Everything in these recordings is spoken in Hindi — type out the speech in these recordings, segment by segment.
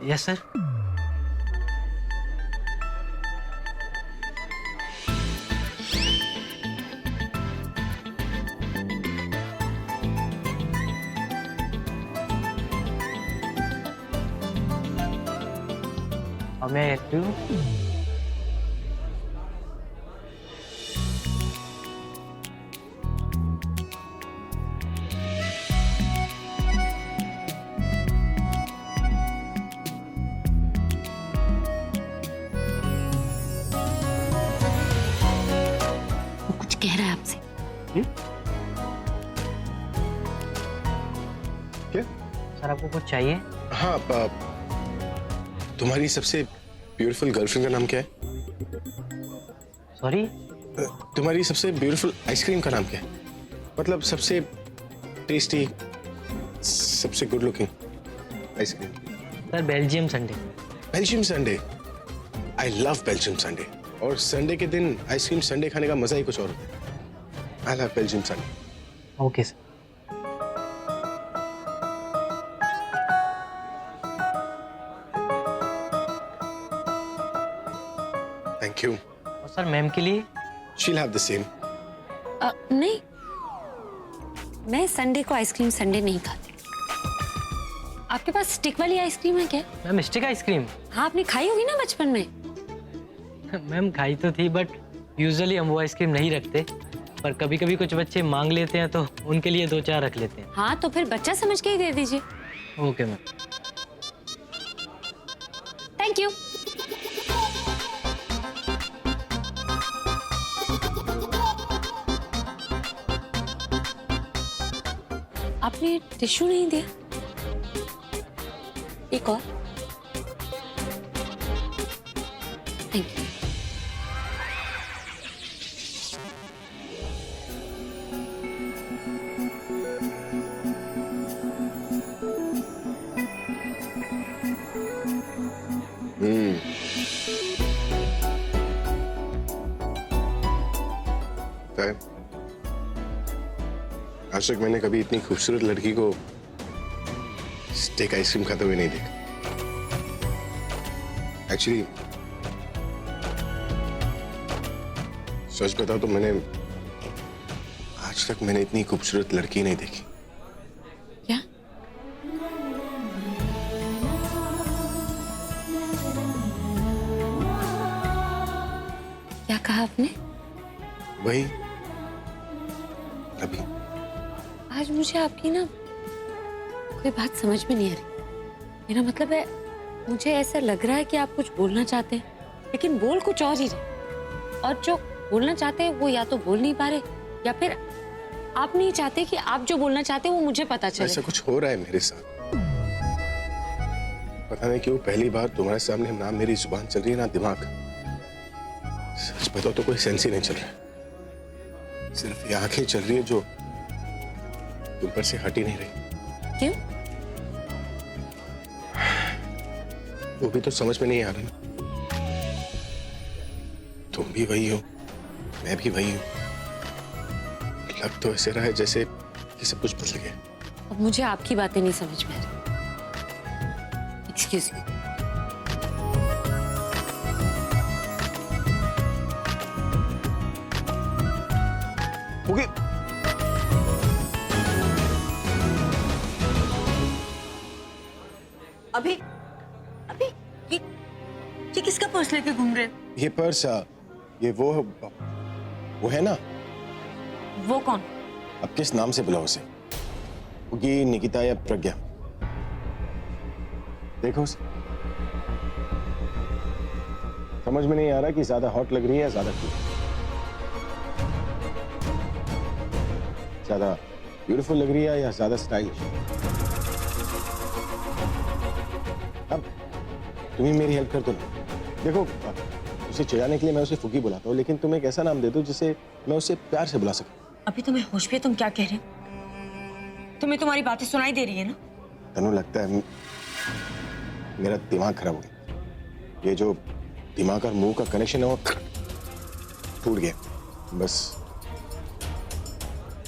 Yes sir. मैं हेल्प यू? वो कुछ कह रहा है आपसे। क्या? सर आपको कुछ चाहिए? हाँ, तुम्हारी सबसे ब्यूटीफुल गर्लफ्रेंड का नाम क्या है? सॉरी? तुम्हारी सबसे ब्यूटीफुल आइसक्रीम का नाम क्या है? मतलब सबसे टेस्टी, सबसे good looking ice cream. Sir Belgium Sunday. Belgium Sunday. I love Belgium Sunday. और संडे के दिन आइसक्रीम संडे खाने का मजा ही कुछ और होता है। I love Belgium Sunday. Okay sir. Thank you. और सर मैम के लिए? शील हैव द सेम। नहीं, मैं संडे को आइसक्रीम संडे नहीं खाती। आपके पास स्टिक वाली आइसक्रीम है क्या? Ma'am stick ice cream? हाँ, आपने खाई होगी ना बचपन में। मैम खाई तो थी, बट यूजुअली हम वो आइसक्रीम नहीं रखते, पर कभी कभी कुछ बच्चे मांग लेते हैं तो उनके लिए 2-4 रख लेते हैं। हाँ, तो फिर बच्चा समझ के ही दे दीजिए। Okay ma'am. Thank you. आपने टिश्यू नहीं दिया? एक और। Thank you. आज तक मैंने कभी इतनी खूबसूरत लड़की को स्टेक आइसक्रीम खाते हुए नहीं देखा। एक्चुअली सच बताओ तो आज तक मैंने इतनी खूबसूरत लड़की नहीं देखी। क्या? क्या कहा आपने? वही अभी। आज मुझे आपकी ना कोई बात समझ में नहीं आ रही। मेरा मतलब है, मुझे ऐसा लग रहा है कि आप कुछ बोलना चाहते हैं, लेकिन बोल कुछ और ही रहे। और जो बोलना चाहते हैं वो या तो बोल नहीं पा रहे, या फिर आप नहीं चाहते कि आप जो बोलना चाहते हैं वो मुझे पता चले। ऐसा कुछ हो रहा है मेरे साथ। पता नहीं क्यों पहली बार तुम्हारे सामने ना मेरी जुबान चल रही है ना दिमाग। सच बताओ तो कोई सेंस ही नहीं चल रहा। सिर्फ ये आंखें चल रही है जो तुम पर से हट ही नहीं रही। क्यों? वो भी तो समझ में नहीं आ रहा ना। तुम भी वही हो, मैं भी वही हूँ। लग तो ऐसे रहा है जैसे कि सब कुछ बदल गया। अब मुझे आपकी बातें नहीं समझ में आ रही। Excuse me. ओके। अभी अभी ये किसका पर्स लेके घूम रहे हैं? ये पर्स ये वो है ना। वो कौन? अब किस नाम से बुलाओ उसे? होगी निकिता या प्रज्ञा? देखो उसे। समझ में नहीं आ रहा कि ज्यादा हॉट लग रही है या ज्यादा क्यूट। ज्यादा ब्यूटीफुल लग रही है या ज्यादा स्टाइलिश। अब तुम ही मेरी हेल्प कर दो ना। देखो उसे चिढ़ाने के लिए मैं उसे फुगी बुलाता हूँ, लेकिन तुम एक ऐसा नाम दे दो जिसे मैं उसे प्यार से बुला सकूं। अभी तुम्हें होश भी है? तुम क्या कह रहे हो? तुम्हें तुम्हारी बातें सुनाई दे रही है ना? तनु लगता है मेरा दिमाग खराब हो गया। ये जो दिमाग और मुंह का कनेक्शन है वो टूट गया। बस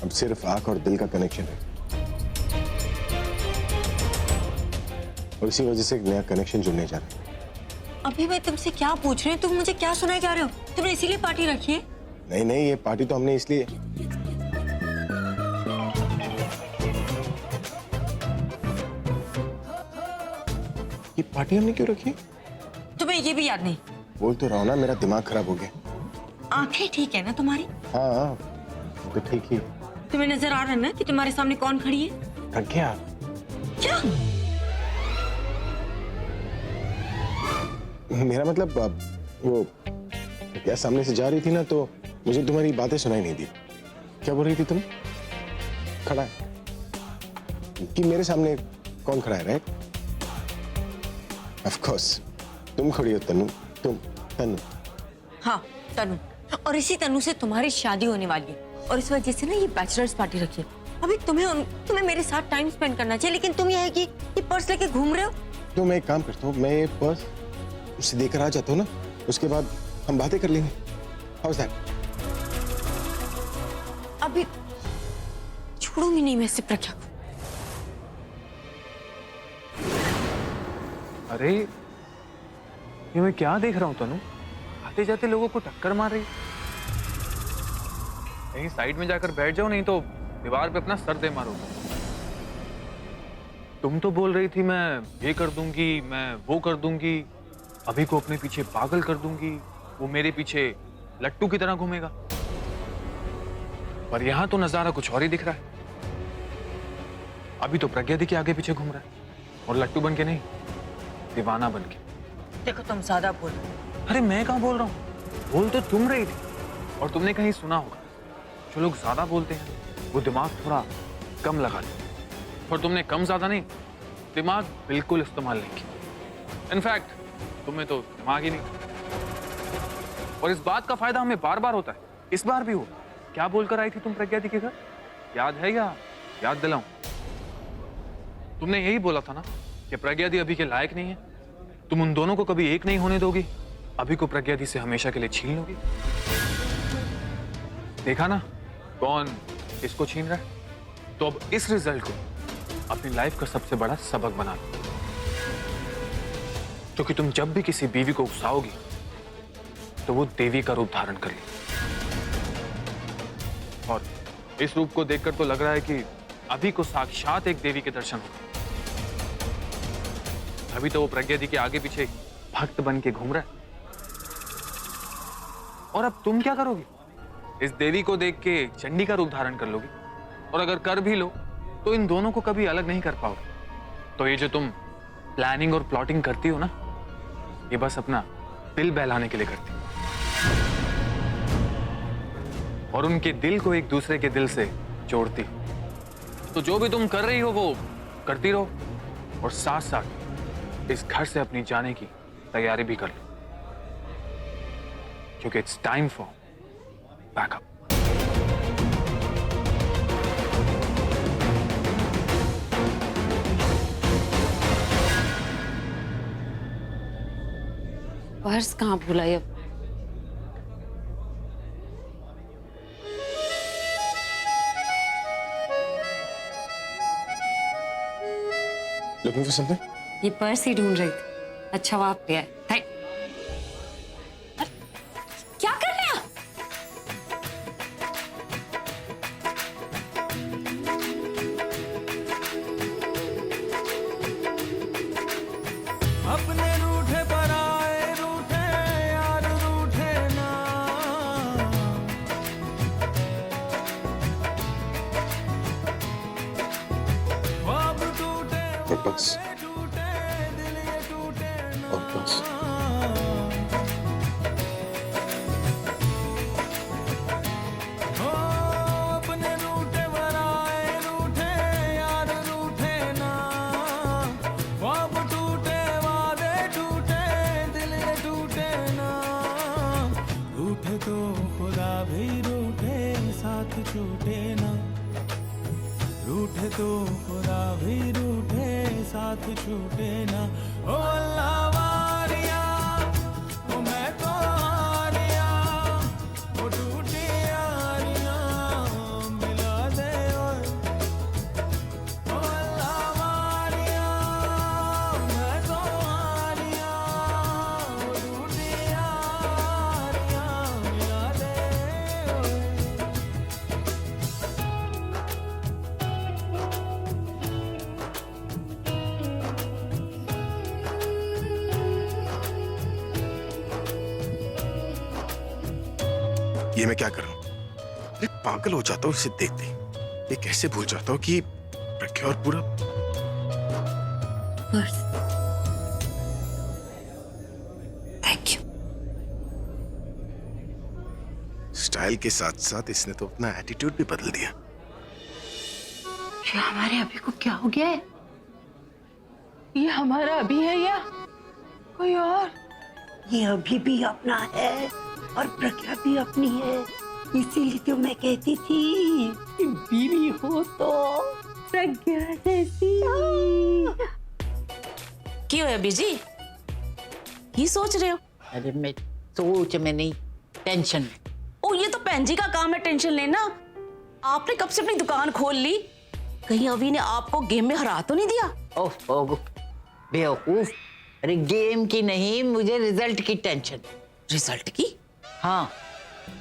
अब सिर्फ आंख और दिल का कनेक्शन है। और इसी वजह से एक नया कनेक्शन जुड़ने जा रहा है। अभी मैं तुमसे क्या पूछ रही हूँ, तुम मुझे क्या सुनाए जा रहे हो? तुमने इसीलिए पार्टी रखी है? नहीं नहीं, ये पार्टी तो हमने इसलिए। ये पार्टी हमने क्यों रखी? तुम्हें ये भी याद नहीं? बोल तो रहा हूं ना, मेरा दिमाग खराब हो गया। आंखें ठीक है ना तुम्हारी? हाँ तो ठीक ही। तुम्हें नजर आ रहा है ना कि तुम्हारे सामने कौन खड़ी है? प्रज्ञा। क्या? मेरा मतलब वो प्रज्ञा सामने से जा रही थी ना, तो मुझे तुम्हारी बातें सुनाई नहीं दी। क्या बोल रही थी तुम? खड़ा है कि मेरे सामने कौन खड़ा है? राइट, ऑफ कोर्स तुम खड़ी हो तनु। तुम तनु? हाँ तनु, और इसी तनु से तुम्हारी शादी होने वाली है, और इस वजह से ना ये बैचलर्स पार्टी रखी है। अभी तुम्हें मेरे साथ टाइम स्पेंड करना चाहिए, लेकिन तुम ये है कि ये पर्स लेके घूम रहे हो। तो मैं एक काम करता हूँ, मैं ये पर्स उसे देकर आ जाता हूँ ना, उसके बाद हम बातें कर लेंगे। How is that? अभी छोड़ूंगी नहीं मैं इसे प्रज्ञा को। अरे ये मैं क्या देख रहा हूँ तनु? आते जाते लोगों को टक्कर मार रही। कहीं साइड में जाकर बैठ जाओ, नहीं तो दीवार पे अपना सर दे मारोगे। तुम तो बोल रही थी मैं ये कर दूंगी, मैं वो कर दूंगी, अभी को अपने पीछे पागल कर दूंगी, वो मेरे पीछे लट्टू की तरह घूमेगा। पर यहां तो नजारा कुछ और ही दिख रहा है। अभी तो प्रज्ञा दी के आगे पीछे घूम रहा है, और लट्टू बन के नहीं, दीवाना बन के। देखो तुम ज्यादा बोल रहे हो। अरे मैं कहाँ बोल रहा हूँ, बोल तो तुम रही थी। और तुमने कहीं सुना होगा, जो लोग ज्यादा बोलते हैं वो दिमाग थोड़ा कम लगाते हैं, और तुमने कम ज्यादा नहीं, दिमाग बिल्कुल इस्तेमाल नहीं किया। इनफैक्ट तुम्हें तो दिमाग ही नहीं। और इस बात का फायदा हमें बार बार होता है, इस बार भी हुआ। क्या बोलकर आई थी तुम प्रज्ञा दी के घर, याद है या याद दिलाऊं? तुमने यही बोला था ना कि प्रज्ञा दी अभी के लायक नहीं है, तुम उन दोनों को कभी एक नहीं होने दोगी, अभी को प्रज्ञा दी से हमेशा के लिए छीन लोगी। देखा ना कौन किसको छीन रहा है। तो अब इस रिजल्ट को अपनी लाइफ का सबसे बड़ा सबक बना लो, क्योंकि तुम जब भी किसी बीवी को उकसाओगी तो वो देवी का रूप धारण कर ले। और इस रूप को देखकर तो लग रहा है कि अभी को साक्षात एक देवी के दर्शन होंगे। अभी तो वो प्रज्ञा दी के आगे पीछे भक्त बन के घूम रहा है। और अब तुम क्या करोगी? इस देवी को देख के चंडी का रूप धारण कर लोगी, और अगर कर भी लो तो इन दोनों को कभी अलग नहीं कर पाओगे। तो ये जो तुम प्लानिंग और प्लॉटिंग करती हो ना, ये बस अपना दिल बहलाने के लिए करती हो, और उनके दिल को एक दूसरे के दिल से जोड़ती हो। तो जो भी तुम कर रही हो वो करती रहो, और साथ साथ इस घर से अपनी जाने की तैयारी भी कर लो, क्योंकि it's time for backup. Purse कहाँ भूला ये? Looking for something? ये पर्स ही ढूंढ रही थी। अच्छा वो आप ले आए। थैंक। अरे, क्या कर रहे हैं आप? अपने रूठे पर आए रूठे यार रूठे ना, ख्वाब टूटे और बस, टूटे दिल ये टूटे ना, और बस। हो अपने रूठे पर आए रूठे यार रूठे ना, ख्वाब टूटे वादे टूटे दिल ये टूटे ना, रूठे तो खुदा भी रूठे साथ छूटे ना, रूठे तो खुदा भी रूठे साथ छूटे ना। ओ अल्लाह वारिया, ओ मैं तो हारिया, ओ टूटी यारियां मिला दे ओए। ओ अल्लाह वारिया, ये मैं क्या कर रहा हूँ? अरे पागल हो जाता हूँ इसे देखते ही। ये कैसे भूल जाता हूँ कि प्रज्ञा और पूरा पर्स। Thank you. स्टाइल के साथ साथ इसने तो अपना एटीट्यूड भी बदल दिया। ये हमारे अभी को क्या हो गया है? ये हमारा अभी है या कोई और? ये अभी भी अपना है और प्रज्ञा भी अपनी है। इसीलिए तो मैं कहती थी कि बीवी हो तो प्रज्ञा जैसी। क्यों है बीजी? ये सोच रहे हो? अरे मैं सोच में नहीं, टेंशन में। ओ ये तो बहन जी का काम है टेंशन लेना। आपने कब से अपनी दुकान खोल ली? कहीं अभी ने आपको गेम में हरा तो नहीं दिया? ओह बेवकूफ। अरे गेम की नहीं, मुझे रिजल्ट की टेंशन। रिजल्ट की? हाँ,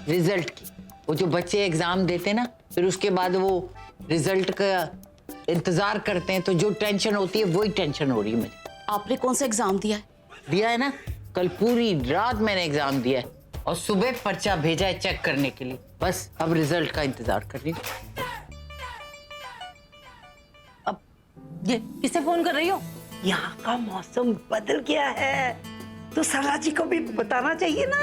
रिजल्ट की। वो जो बच्चे एग्जाम देते ना, फिर उसके बाद वो रिजल्ट का इंतजार करते हैं, तो जो टेंशन होती है वही टेंशन हो रही है मुझे। आपने कौन सा एग्जाम दिया है? दिया है ना, कल पूरी रात मैंने एग्जाम दिया है और सुबह पर्चा भेजा है चेक करने के लिए। बस अब रिजल्ट का इंतजार कर रही हूँ। अब ये किसे फोन कर रही हो? यहाँ का मौसम बदल गया है तो सरला जी को भी बताना चाहिए ना।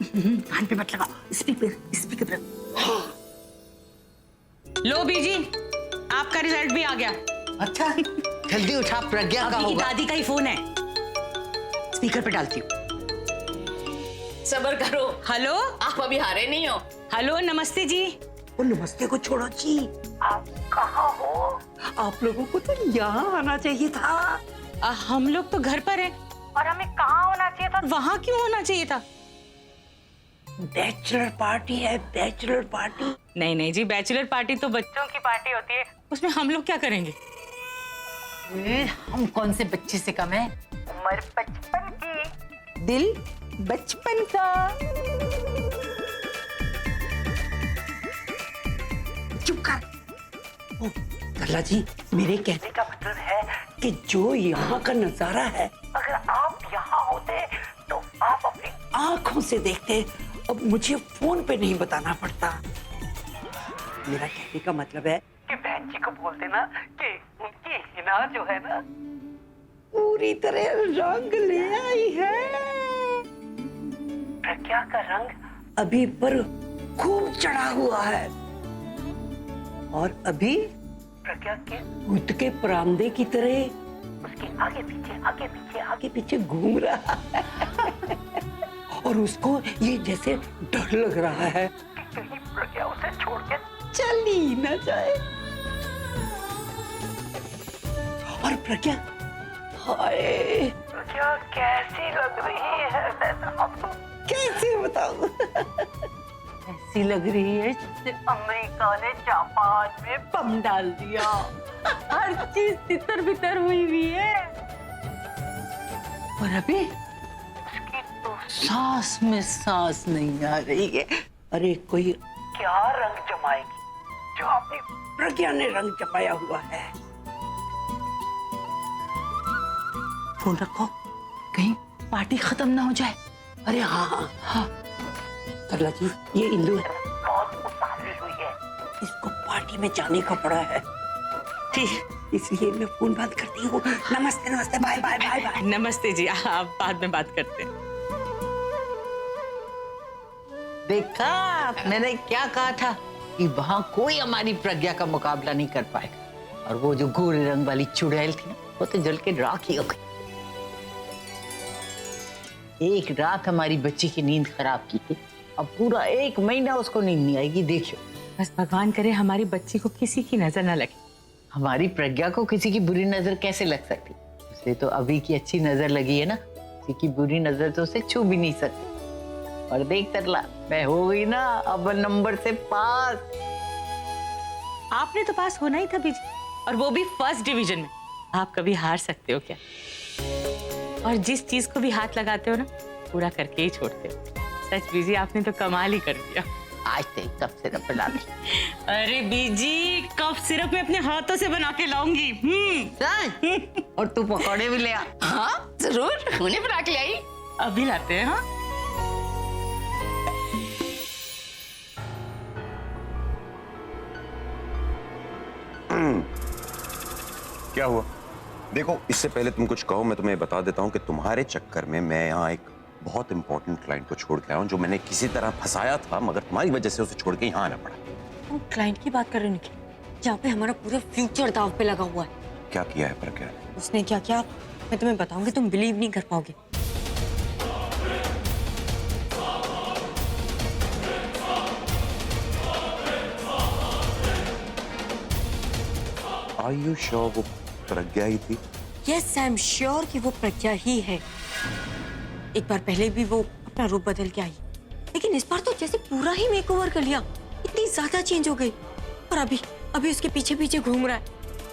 कान पे मत लगा, स्पीकर पे। लो बीजी, आपका रिजल्ट भी आ गया। अच्छा, जल्दी उठा, प्रज्ञा का अभी की होगा। दादी का ही फोन है। स्पीकर पे डालती हूँ। सबर करो। हेलो, आप अभी हारे नहीं हो। हेलो, नमस्ते जी। वो नमस्ते को छोड़ो जी, आप कहाँ हो? आप लोगों को तो यहाँ आना चाहिए था। हम लोग तो घर पर हैं और हमें कहाँ होना चाहिए था? वहाँ क्यों होना चाहिए था? बैचलर पार्टी है, बैचलर पार्टी। नहीं नहीं जी, बैचलर पार्टी तो बच्चों की पार्टी होती है, उसमें हम लोग क्या करेंगे? हम कौन से बच्चे से कम है? उम्र 55 की, दिल बचपन का। चुप कर। ओ, सरला जी, मेरे कहने का मतलब है कि जो यहाँ का नजारा है, अगर आप यहाँ होते तो आप अपनी आंखों से देखते। अब मुझे फोन पे नहीं बताना पड़ता। मेरा कहने का मतलब है कि बहन जी को बोल देना कि उनकी हिना जो है ना, पूरी तरह रंग ले आई है। प्रज्ञा का रंग अभी पर खूब चढ़ा हुआ है और अभी प्रज्ञा के भूत के परामदे की तरह उसके आगे पीछे घूम रहा है। और उसको ये जैसे डर लग रहा है कि कहीं प्रज्ञा उसे छोड़ के चली न जाए। और प्रज्ञा, हाय, प्रज्ञा कैसी लग रही है, आपको कैसे बताऊं? ऐसी लग रही है जैसे अमेरिका ने जापान में बम डाल दिया। हर चीज तितर बितर हुई हुई है। और अभी उसकी तो सांस में सांस नहीं आ रही है। अरे कोई क्या रंग जमाएगी जो अपनी प्रज्ञा ने रंग जमाया हुआ है। फोन रखो, कहीं पार्टी खत्म ना हो जाए। अरे हाँ। सरला जी, ये इंदु बहुत उतावली हुई है, इसको पार्टी में जाने का पड़ा है। ठीक, इसलिए मैं फोन बंद करती हूँ। नमस्ते, बाय बाय बाय बाय। नमस्ते जी, आप बाद में बात करते हैं। देखा, मैंने क्या कहा था कि वहां कोई हमारी प्रज्ञा का मुकाबला नहीं कर पाएगा। और वो जो गोरे रंग वाली चुड़ैल थी ना, वो तो जल के राख ही हो गई। एक रात हमारी बच्ची की नींद खराब की थी, अब पूरा 1 महीना उसको नींद नहीं आएगी। देखियो, बस भगवान करे हमारी बच्ची को किसी की नजर ना लगे। हमारी प्रज्ञा को किसी की बुरी नजर कैसे लग सकती? उसे तो अभी की अच्छी नजर लगी है ना, किसी की बुरी नजर तो उसे छू भी नहीं सकती। और देख तरला, मैं हो गई ना अब नंबर से पास। आपने तो पास होना ही था बीजी, और वो भी फर्स्ट डिवीजन में। आप कभी हार सकते हो क्या? और जिस चीज को भी हाथ लगाते हो ना, पूरा करके ही छोड़ते हो। सच बीजी, आपने तो कमाल ही कर दिया। आज तक कब सिरप बना दी। अरे बीजी, कप सिरप मैं अपने हाथों से बना के लाऊंगी। और तू पकौड़े भी ले आ। हाँ जरूर, उन्हें बना के लाई। अभी लाते हैं। हाँ क्या हुआ? देखो, इससे पहले तुम कुछ कहो, मैं तुम्हें बता देता हूँ कि तुम्हारे चक्कर में मैं यहाँ एक बहुत इंपॉर्टेंट क्लाइंट को छोड़ के आया हूँ, जो मैंने किसी तरह फंसाया था, मगर तुम्हारी वजह से उसे छोड़ के यहाँ आना पड़ा। तुम क्लाइंट की बात कर रहे हो निखिल? यहाँ पे हमारा पूरा फ्यूचर दांव पे लगा हुआ है। क्या किया है प्रज्ञा ने? उसने क्या किया मैं तुम्हें बताऊंगी, तुम बिलीव नहीं कर पाओगे। Are you sure वो प्रज्ञा ही थी? यस, आई एम श्योर कि वो प्रज्ञा ही है। एक बार पहले भी वो अपना रूप बदल के आई, लेकिन इस बार तो जैसे पूरा ही मेकओवर कर लिया। इतनी ज्यादा चेंज हो गई, और अभी उसके पीछे पीछे घूम रहा है।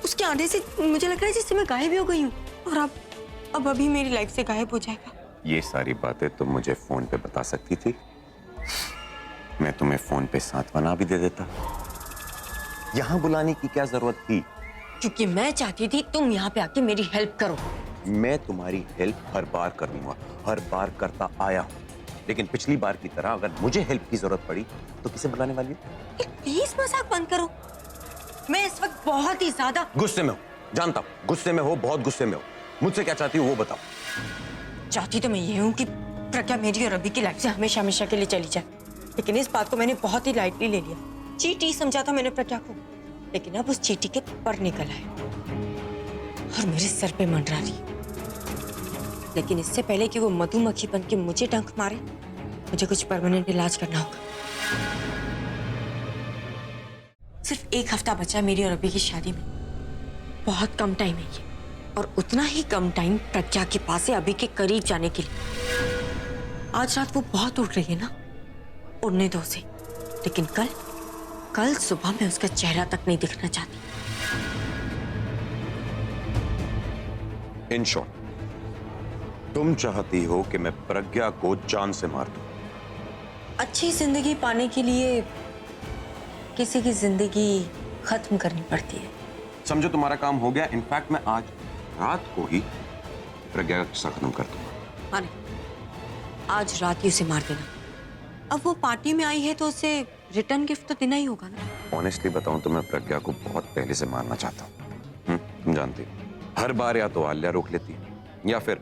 उसके आने से मुझे लग रहा है जैसे मैं गायब ही हो गई हूँ, और अब अभी मेरी लाइफ से गायब हो जाएगा। ये सारी बातें तुम मुझे फोन पे बता सकती थी, मैं तुम्हें फोन पे सांत्वना भी दे देता। यहाँ बुलाने की क्या जरूरत थी? क्योंकि मैं चाहती थी तुम यहाँ पे आके मेरी हेल्प करो। मैं तुम्हारी हेल्प हर बार कर दूंगा, हर बार करता आया हूँ, लेकिन पिछली बार की तरह अगर मुझे हेल्प की जरूरत पड़ी तो किसे बुलाने वाली हो? प्लीज मजाक बंद करो। मैं इस वक्त बहुत ही ज्यादा गुस्से में हो, जानता हूँ गुस्से में हो, बहुत गुस्से में हो। मुझसे क्या चाहती हो वो बताओ। चाहती तो मैं ये हूँ कि प्रज्ञा मेरी और अभी की लाइफ से हमेशा हमेशा के लिए चली जाए, लेकिन इस बात को मैंने बहुत ही लाइटली ले लिया। चीटी समझा था मैंने प्रज्ञा को, लेकिन अब उस चीटी के पर निकल आए और मेरे सर पे मंडरा रही। लेकिन इससे पहले कि वो मधुमक्खी बन के मुझे डंक मारे, मुझे कुछ परमानेंट इलाज करना होगा। सिर्फ 1 हफ्ता बचा है मेरी और अभी की शादी में। बहुत कम टाइम है ये, और उतना ही कम टाइम प्रज्ञा के पास है अभी के करीब जाने के लिए। आज रात वो बहुत उड़ रही है ना, उड़ने दो उसे, लेकिन कल सुबह मैं उसका चेहरा तक नहीं दिखना चाहती। इन शॉर्ट, तुम चाहती हो कि मैं प्रज्ञा को जान से मार दूं? अच्छी जिंदगी पाने के लिए किसी की जिंदगी खत्म करनी पड़ती है। समझो तुम्हारा काम हो गया। इनफैक्ट मैं आज रात को ही प्रज्ञा का किस्सा खत्म कर दूंगा। हाँ, आज रात ही उसे मार देना। अब वो पार्टी में आई है तो उसे रिटर्न गिफ्ट तो देना ही होगा ना। ऑनेस्टली बताऊं तो मैं प्रज्ञा को बहुत पहले से मारना चाहता हूँ। तुम जानती हो, हर बार या तो आल्या रोक लेती है या फिर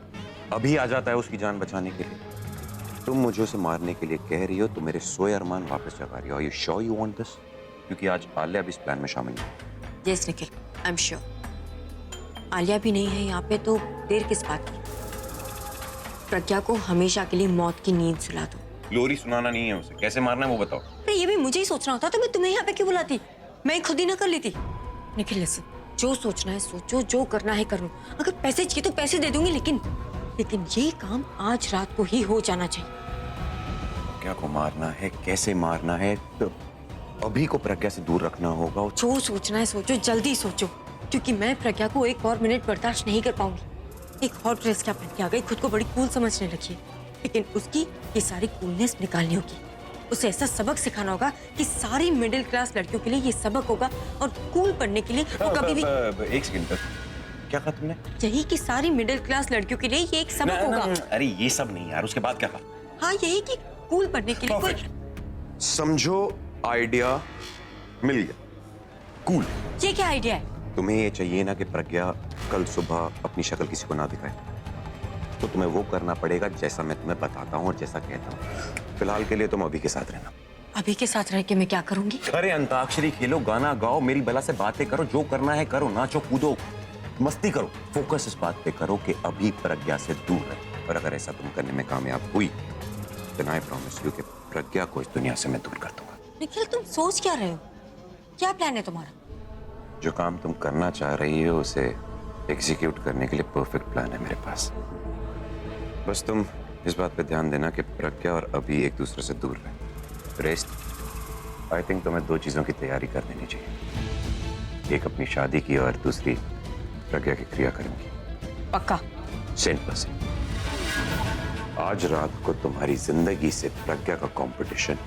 अभी आ जाता है उसकी जान बचाने के लिए। तुम मुझे उसे मारने के लिए कह रही हो तो मेरे सोए अरमान वापस जगा रही हो। Are you sure you want this? क्योंकि आज आल्या भी इस प्लान में शामिल है। Yes Nikhil, I am sure. Alia भी नहीं है यहाँ पे तो देर किस बात की। प्रज्ञा को हमेशा के लिए मौत की नींद सुला दो। लोरी सुनाना नहीं है उसे, कैसे मारना है वो बताओ। अरे ये भी मुझे ही सोचना होता तो मैं तुम्हें यहाँ पे क्यों बुलाती? मैं खुद ही ना कर लेती। निखिल लिसन, जो सोचना है सोचो, जो करना है करो। अगर पैसे चाहिए तो पैसे दे दूंगी, लेकिन ये काम आज रात को ही हो जाना चाहिए। प्रज्ञा को मारना है, कैसे मारना है? तो अभी को प्रज्ञा से दूर रखना होगा। जो सोचना है सोचो, जल्दी सोचो, क्योंकि मैं प्रज्ञा को एक और मिनट बर्दाश्त नहीं कर पाऊंगी। एक हॉट ड्रेस क्या पहन के आ गई, खुद को बड़ी कूल समझने लगी है, लेकिन उसकी ये सारी कूलनेस निकालनी होगी। उसे ऐसा सबक सिखाना होगा कि सारी मिडिल क्लास लड़कियों के लिए ये सबक होगा, और कूल बनने के लिए वो कभी भी। एक सेकंड, क्या कहा तुमने? यही कि सारी मिडिल क्लास लड़कियों के लिए ये एक सबक होगा। अरे ये सब नहीं यार, उसके बाद क्या कहा? हाँ, यही कि कूल बनने के लिए समझो आइडिया मिल गया। कूल। ये क्या आइडिया है? तुम्हें ये चाहिए ना कि प्रज्ञा कल सुबह अपनी शक्ल किसी को ना दिखाए, तो तुम्हें वो करना पड़ेगा जैसा मैं तुम्हें बताता हूँ और जैसा कहता हूँ। फिलहाल के लिए तुम अभी के साथ रहना। अभी के साथ रह के मैं क्या करूंगी? अरे अंताक्षरी खेलो, गाना गाओ, मेरी बला से बातें करो, जो करना है करो, नाचो कूदो, मस्ती करो। फोकस इस बात पे करो कि अभी प्रज्ञा से दूर रहे, और अगर ऐसा तुम करने में कामयाब हुई तो आई प्रॉमिस यू कि प्रज्ञा को इस दुनिया से मैं दूर कर दूंगा। निखिल, तुम सोच क्या रहे हो? क्या प्लान है तुम्हारा? जो काम तुम करना चाह रही हो उसे एग्जीक्यूट करने के लिए परफेक्ट प्लान है मेरे पास। बस तुम इस बात पे ध्यान देना कि प्रज्ञा और अभी एक दूसरे से दूर रहे। रेस्ट आई थिंक तुम्हें 2 चीजों की तैयारी कर देनी चाहिए, एक अपनी शादी की और दूसरी प्रज्ञा के क्रियाकर्म की। पक्का? 100%। आज रात को तुम्हारी जिंदगी से प्रज्ञा का कंपटीशन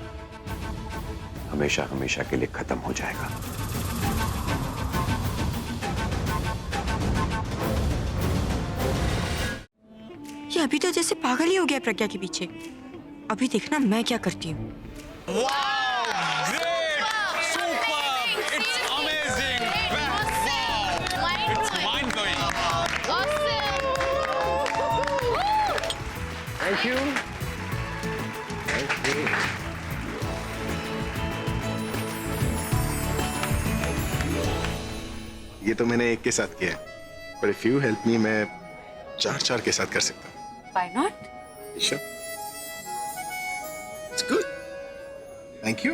हमेशा हमेशा के लिए खत्म हो जाएगा। ये अभी तो जैसे पागल ही हो गया प्रज्ञा के पीछे। अभी देखना मैं क्या करती हूँ। It's amazing! Wow! It's mind ये तो मैंने एक के साथ किया है, पर इफ यू हेल्प मी मैं 4 के साथ कर सकता हूँ। Why not? Sure. It's good. Thank you.